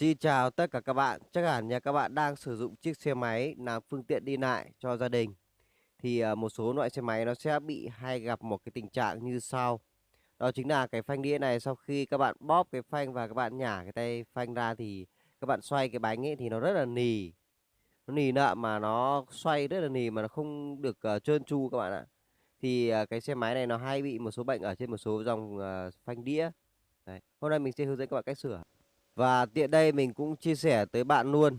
Xin chào tất cả các bạn. Chắc hẳn nhà các bạn đang sử dụng chiếc xe máy làm phương tiện đi lại cho gia đình. Một số loại xe máy nó sẽ bị hay gặp một cái tình trạng như sau. Đó chính là cái phanh đĩa này sau khi các bạn bóp cái phanh và các bạn nhả cái tay phanh ra thì các bạn xoay cái bánh ấy thì nó rất là nì. Nó nì nợ mà nó xoay rất là nì mà nó không được trơn tru các bạn ạ. Cái xe máy này nó hay bị một số bệnh ở trên một số dòng phanh đĩa. Đấy. Hôm nay mình sẽ hướng dẫn các bạn cách sửa. Và tiện đây mình cũng chia sẻ tới bạn luôn.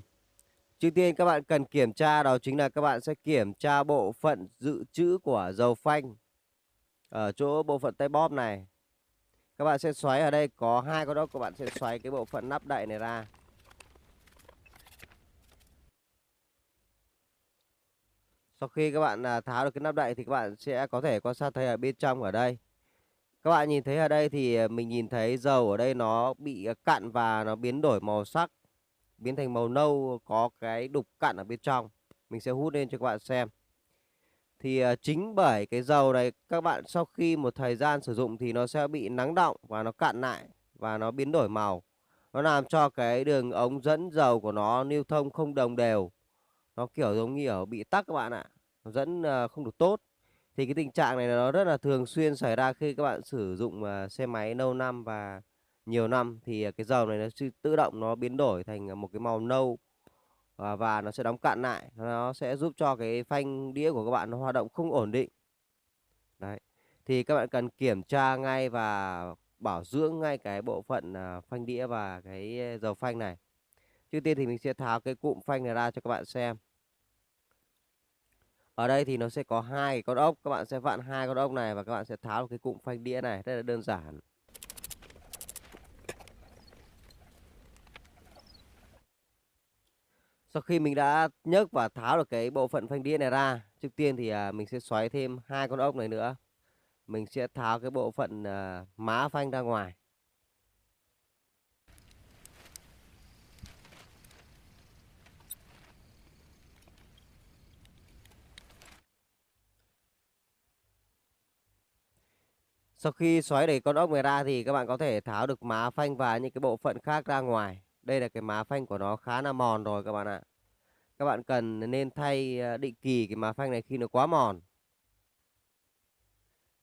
Trước tiên các bạn cần kiểm tra đó chính là các bạn sẽ kiểm tra bộ phận dự trữ của dầu phanh ở chỗ bộ phận tay bóp này. Các bạn sẽ xoáy ở đây có hai con ốc, các bạn sẽ xoáy cái bộ phận nắp đậy này ra. Sau khi các bạn tháo được cái nắp đậy thì các bạn sẽ có thể quan sát thấy ở bên trong ở đây. Các bạn nhìn thấy ở đây thì mình nhìn thấy dầu ở đây nó bị cặn và nó biến đổi màu sắc, biến thành màu nâu, có cái đục cặn ở bên trong. Mình sẽ hút lên cho các bạn xem. Chính bởi cái dầu này các bạn sau khi một thời gian sử dụng thì nó sẽ bị nắng đọng và nó cạn lại và nó biến đổi màu. Nó làm cho cái đường ống dẫn dầu của nó lưu thông không đồng đều. Nó kiểu giống như ở bị tắc các bạn ạ. Nó dẫn không được tốt. Thì cái tình trạng này nó rất là thường xuyên xảy ra khi các bạn sử dụng xe máy lâu năm và nhiều năm thì cái dầu này nó sẽ tự động nó biến đổi thành một cái màu nâu và nó sẽ đóng cặn lại, nó sẽ giúp cho cái phanh đĩa của các bạn nó hoạt động không ổn định. Đấy. Thì các bạn cần kiểm tra ngay và bảo dưỡng ngay cái bộ phận phanh đĩa và cái dầu phanh này. Trước tiên thì mình sẽ tháo cái cụm phanh này ra cho các bạn xem. Ở đây thì nó sẽ có hai cái con ốc, các bạn sẽ vặn hai con ốc này và các bạn sẽ tháo được cái cụm phanh đĩa này, rất là đơn giản. Sau khi mình đã nhấc và tháo được cái bộ phận phanh đĩa này ra, trước tiên thì mình sẽ xoáy thêm hai con ốc này nữa. Mình sẽ tháo cái bộ phận má phanh ra ngoài. Sau khi xoáy đẩy con ốc này ra thì các bạn có thể tháo được má phanh và những cái bộ phận khác ra ngoài. Đây là cái má phanh của nó khá là mòn rồi các bạn ạ. Các bạn cần nên thay định kỳ cái má phanh này khi nó quá mòn.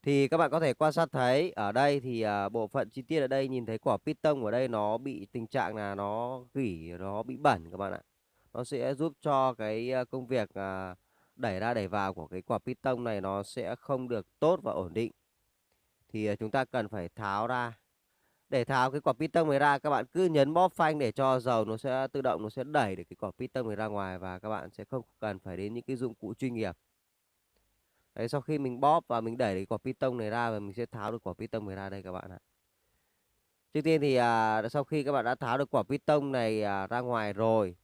Thì các bạn có thể quan sát thấy ở đây thì bộ phận chi tiết ở đây nhìn thấy quả piston ở đây nó bị tình trạng là nó gỉ, nó bị bẩn các bạn ạ. Nó sẽ giúp cho cái công việc đẩy ra đẩy vào của cái quả piston này nó sẽ không được tốt và ổn định. Chúng ta cần phải tháo ra. Để tháo cái quả piston này ra, các bạn cứ nhấn bóp phanh để cho dầu nó sẽ tự động nó sẽ đẩy được cái quả piston này ra ngoài và các bạn sẽ không cần phải đến những cái dụng cụ chuyên nghiệp. Đấy, sau khi mình bóp và mình đẩy cái quả piston này ra và mình sẽ tháo được quả piston này ra đây các bạn ạ. Trước tiên thì sau khi các bạn đã tháo được quả piston này ra ngoài rồi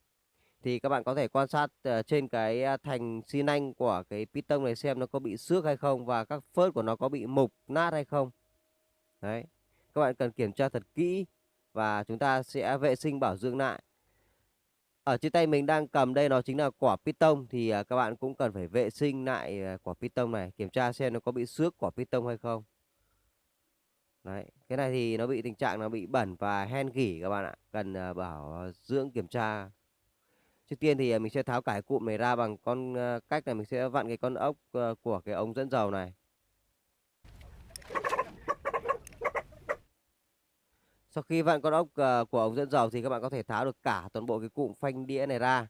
thì các bạn có thể quan sát trên cái thành xi nanh của cái piston này xem nó có bị xước hay không và các phớt của nó có bị mục nát hay không. Đấy. Các bạn cần kiểm tra thật kỹ và chúng ta sẽ vệ sinh bảo dưỡng lại. Ở trên tay mình đang cầm đây nó chính là quả piston thì các bạn cũng cần phải vệ sinh lại quả piston này, kiểm tra xem nó có bị xước quả piston hay không. Đấy, cái này thì nó bị tình trạng nó bị bẩn và hen gỉ các bạn ạ, cần bảo dưỡng kiểm tra. Trước tiên thì mình sẽ tháo cải cụm này ra bằng cách này, mình sẽ vặn cái con ốc của cái ống dẫn dầu này. Sau khi vặn con ốc của ống dẫn dầu thì các bạn có thể tháo được cả toàn bộ cái cụm phanh đĩa này ra.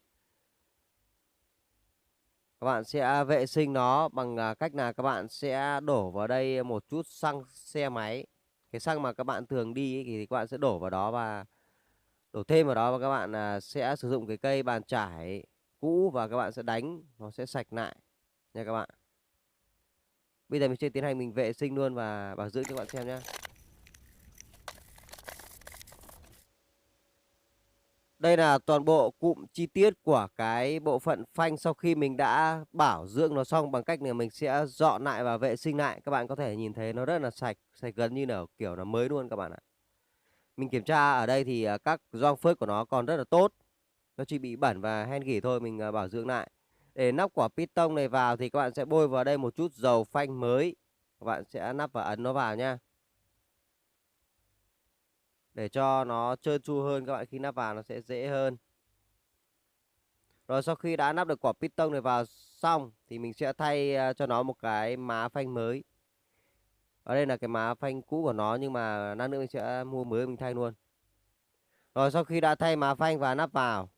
Các bạn sẽ vệ sinh nó bằng cách là các bạn sẽ đổ vào đây một chút xăng xe máy. Cái xăng mà các bạn thường đi ấy, thì các bạn sẽ đổ vào đó và đổ thêm vào đó và các bạn sẽ sử dụng cái cây bàn chải cũ và các bạn sẽ đánh nó sẽ sạch lại nha các bạn. Bây giờ mình sẽ tiến hành mình vệ sinh luôn và bảo dưỡng cho các bạn xem nhé. Đây là toàn bộ cụm chi tiết của cái bộ phận phanh sau khi mình đã bảo dưỡng nó xong bằng cách là mình sẽ dọn lại và vệ sinh lại. Các bạn có thể nhìn thấy nó rất là sạch, sạch gần như là kiểu là mới luôn các bạn ạ. Mình kiểm tra ở đây thì các gioăng phớt của nó còn rất là tốt. Nó chỉ bị bẩn và hen gỉ thôi, mình bảo dưỡng lại. Để nắp quả piston này vào thì các bạn sẽ bôi vào đây một chút dầu phanh mới. Các bạn sẽ nắp và ấn nó vào nha. để cho nó trơn tru hơn các bạn, khi nắp vào nó sẽ dễ hơn. Rồi sau khi đã nắp được quả piston này vào xong thì mình sẽ thay cho nó một cái má phanh mới. Ở đây là cái má phanh cũ của nó, nhưng mà lát nữa mình sẽ mua mới mình thay luôn. Rồi sau khi đã thay má phanh và nắp vào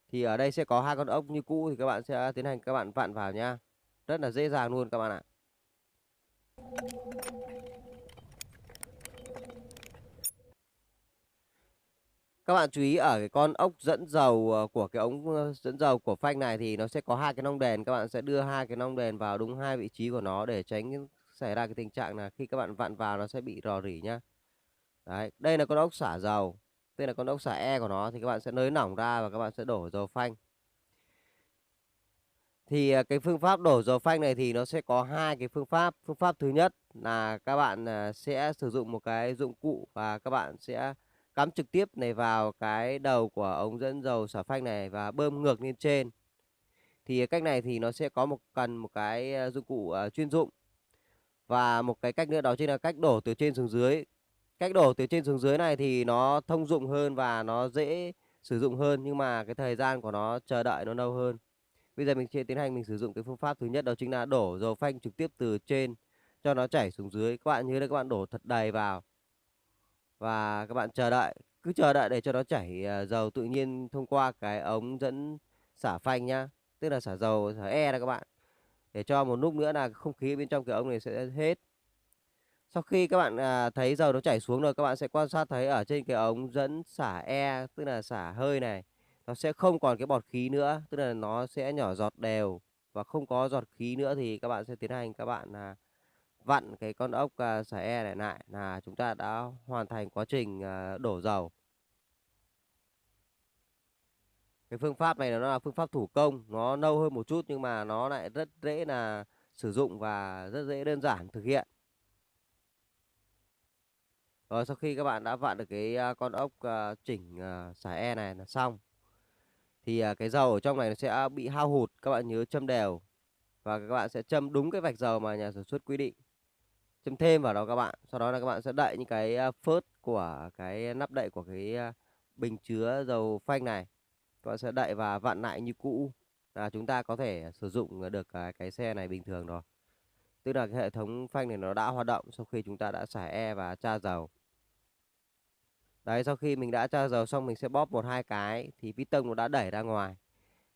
thì ở đây sẽ có hai con ốc như cũ, thì các bạn sẽ tiến hành các bạn vặn vào nhá. Rất là dễ dàng luôn các bạn ạ. Các bạn chú ý ở cái con ốc dẫn dầu của cái ống dẫn dầu của phanh này thì nó sẽ có hai cái nong đèn. Các bạn sẽ đưa hai cái nong đèn vào đúng hai vị trí của nó để tránh xảy ra cái tình trạng là khi các bạn vặn vào nó sẽ bị rò rỉ nhá. Đấy, đây là con ốc xả dầu. Đây là con ốc xả E của nó, thì các bạn sẽ nới lỏng ra và các bạn sẽ đổ dầu phanh. Thì cái phương pháp đổ dầu phanh này thì nó sẽ có hai cái phương pháp. Phương pháp thứ nhất là các bạn sẽ sử dụng một cái dụng cụ và các bạn sẽ cắm trực tiếp này vào cái đầu của ống dẫn dầu xả phanh này và bơm ngược lên trên. Thì cách này thì nó sẽ có cần một cái dụng cụ chuyên dụng. Và một cái cách nữa đó chính là cách đổ từ trên xuống dưới. Cách đổ từ trên xuống dưới này thì nó thông dụng hơn và nó dễ sử dụng hơn, nhưng mà cái thời gian của nó chờ đợi nó lâu hơn. Bây giờ mình sẽ tiến hành mình sử dụng cái phương pháp thứ nhất, đó chính là đổ dầu phanh trực tiếp từ trên cho nó chảy xuống dưới. Các bạn nhớ là các bạn đổ thật đầy vào và các bạn chờ đợi, cứ chờ đợi để cho nó chảy dầu tự nhiên thông qua cái ống dẫn xả phanh nhá, tức là xả dầu xả E đó các bạn. Để cho một lúc nữa là không khí bên trong cái ống này sẽ hết. Sau khi các bạn thấy dầu nó chảy xuống rồi, các bạn sẽ quan sát thấy ở trên cái ống dẫn xả E, tức là xả hơi này, nó sẽ không còn cái bọt khí nữa, tức là nó sẽ nhỏ giọt đều và không có giọt khí nữa. Thì các bạn sẽ tiến hành các bạn vặn cái con ốc xả E này lại, là chúng ta đã hoàn thành quá trình đổ dầu. Cái phương pháp này nó là phương pháp thủ công, nó lâu hơn một chút nhưng mà nó lại rất dễ là sử dụng và rất dễ đơn giản thực hiện. Rồi sau khi các bạn đã vặn được cái con ốc chỉnh xả E này là xong, thì cái dầu ở trong này nó sẽ bị hao hụt. Các bạn nhớ châm đều và các bạn sẽ châm đúng cái vạch dầu mà nhà sản xuất quy định. Châm thêm vào đó các bạn. Sau đó là các bạn sẽ đậy những cái phớt của cái nắp đậy của cái bình chứa dầu phanh này. Các bạn sẽ đậy và vặn lại như cũ, là chúng ta có thể sử dụng được cái xe này bình thường rồi. Tức là cái hệ thống phanh này nó đã hoạt động sau khi chúng ta đã xả E và tra dầu. Đấy, sau khi mình đã tra dầu xong mình sẽ bóp một hai cái thì piston nó đã đẩy ra ngoài.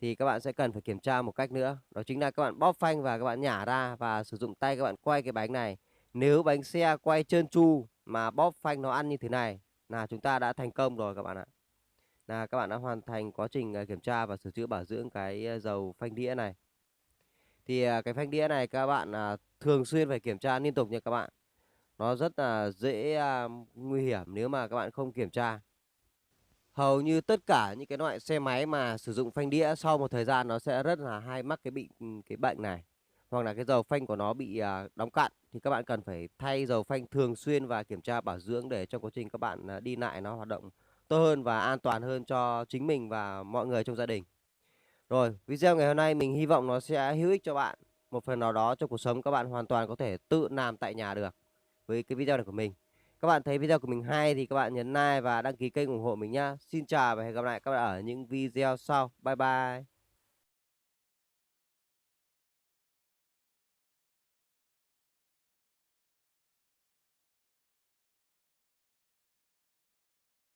Thì các bạn sẽ cần phải kiểm tra một cách nữa, đó chính là các bạn bóp phanh và các bạn nhả ra và sử dụng tay các bạn quay cái bánh này. Nếu bánh xe quay trơn tru mà bóp phanh nó ăn như thế này là chúng ta đã thành công rồi các bạn ạ. Là các bạn đã hoàn thành quá trình kiểm tra và sửa chữa bảo dưỡng cái dầu phanh đĩa này. Thì cái phanh đĩa này các bạn thường xuyên phải kiểm tra liên tục nha các bạn. Nó rất là dễ nguy hiểm nếu mà các bạn không kiểm tra. Hầu như tất cả những cái loại xe máy mà sử dụng phanh đĩa sau một thời gian nó sẽ rất là hay mắc cái bệnh này. Hoặc là cái dầu phanh của nó bị đóng cặn, thì các bạn cần phải thay dầu phanh thường xuyên và kiểm tra bảo dưỡng để trong quá trình các bạn đi lại nó hoạt động tốt hơn và an toàn hơn cho chính mình và mọi người trong gia đình. Rồi, video ngày hôm nay mình hy vọng nó sẽ hữu ích cho bạn. Một phần nào đó trong cuộc sống các bạn hoàn toàn có thể tự làm tại nhà được với cái video này của mình. Các bạn thấy video của mình hay thì các bạn nhấn like và đăng ký kênh ủng hộ mình nhá. Xin chào và hẹn gặp lại các bạn ở những video sau. Bye bye.